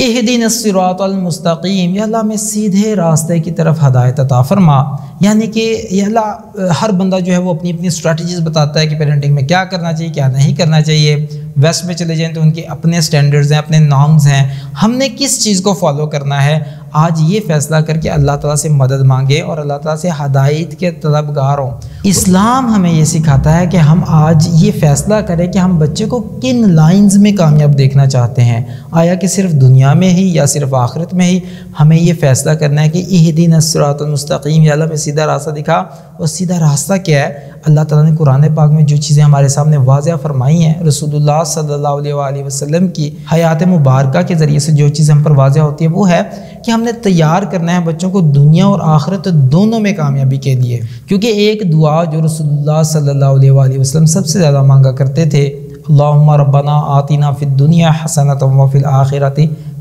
اہدنا الصراط المستقیم، یا اللہ ہمیں سیدھے راستے کی طرف ہدایت عطا فرما۔ یعنی کہ یا اللہ ہر بندہ جو ہے وہ اپنی اپنی اسٹریٹجیز بتاتا ہے کہ پیرنٹنگ میں کیا کرنا چاہیے کیا نہیں کرنا چاہیے۔ ویسٹ میں چلے جائیں تو ان کے اپنے سٹینڈرڈز ہیں، اپنے نارمز ہیں، ہم نے کس چیز کو فالو کرنا ہے۔ آج یہ فیصلہ کر کے اللہ تعالیٰ سے مدد مانگے اور اللہ تعالیٰ سے ہدایت کے طلبگار ہوں۔ اسلام ہمیں یہ سکھاتا ہے کہ ہم آج یہ فیصلہ کریں کہ ہم بچے کو کن لائنز میں کامیاب دیکھنا چاہتے ہیں، آیا کہ صرف دنیا میں ہی یا صرف آخرت میں ہی۔ ہمیں یہ فیصلہ کرنا ہے کہ اہدنا الصراط المستقیم، یا اللہ میں سیدھا راستہ دکھا۔ اور سیدھا راستہ کیا ہے؟ اللہ تعالیٰ نے قرآن پاک میں جو چیزیں ہمارے سامنے واضح فرمائی ہیں، رسول اللہ صلی اللہ علیہ وآلہ وسلم کی حیات مبارکہ کے ذریعے سے جو چیزیں ہم پر واضح ہوتی ہے وہ ہے کہ ہم نے تیار کرنا ہے بچوں کو دنیا اور آخرت دونوں میں کامیابی کے لیے۔ کیونکہ ایک دعا جو رسول اللہ صلی اللہ علیہ وآلہ وسلم سب سے زیادہ مانگا کرتے تھے، اللہم ربنا آتنا فی الدنیا حسنۃ وفی الآخرۃ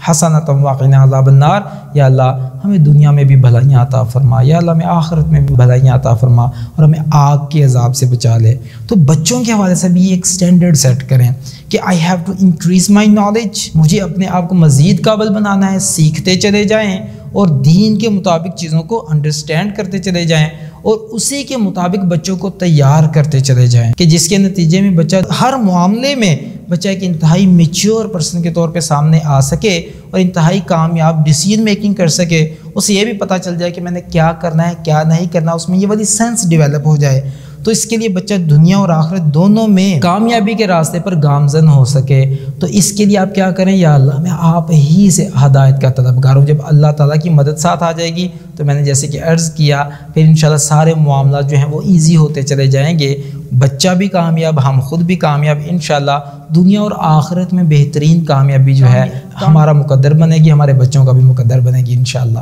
حسنۃ وقنا عذاب النار، یا اللہ ہمیں دنیا میں بھی بھلائیاں عطا فرما، یا اللہ ہمیں آخرت میں بھی بھلائیاں عطا فرما اور ہمیں آگ کے عذاب سے بچا لے۔ تو بچوں کے حوالے سے بھی ایک سٹینڈرڈ سیٹ کریں کہ I have to increase my knowledge, مجھے اپنے آپ کو مزید قابل بنانا ہے، سیکھتے چلے جائیں اور دین کے مطابق چیزوں کو انڈرسٹینڈ کرتے چلے جائیں اور اسی کے مطابق بچوں کو تیار کرتے چلے جائیں کہ جس کے نتیجے میں بچہ ہر معاملے میں بچہ ایک انتہائی میچور پرسن کے طور پہ سامنے آ سکے اور انتہائی کامیاب ڈیسیجن میکنگ کر سکے۔ اسے یہ بھی پتہ چل جائے کہ میں نے کیا کرنا ہے کیا نہیں کرنا، اس میں یہ والی سینس ڈیولپ ہو جائے۔ تو اس کے لیے بچہ دنیا اور آخرت دونوں میں کامیابی کے راستے پر گامزن ہو سکے۔ تو اس کے لیے آپ کیا کریں؟ یا اللہ میں آپ ہی سے ہدایت کا طلبگار ہوں۔ جب اللہ تعالیٰ کی مدد ساتھ آ جائے گی تو میں نے جیسے کہ عرض کیا، پھر انشاءاللہ سارے معاملات جو ہیں وہ ایزی ہوتے چلے جائیں گے، بچہ بھی کامیاب، ہم خود بھی کامیاب، انشاءاللہ دنیا اور آخرت میں بہترین کامیابی جو ہے ہمارا مقدر بنے گی، ہمارے بچوں کا بھی مقدر بنے گی انشاءاللہ۔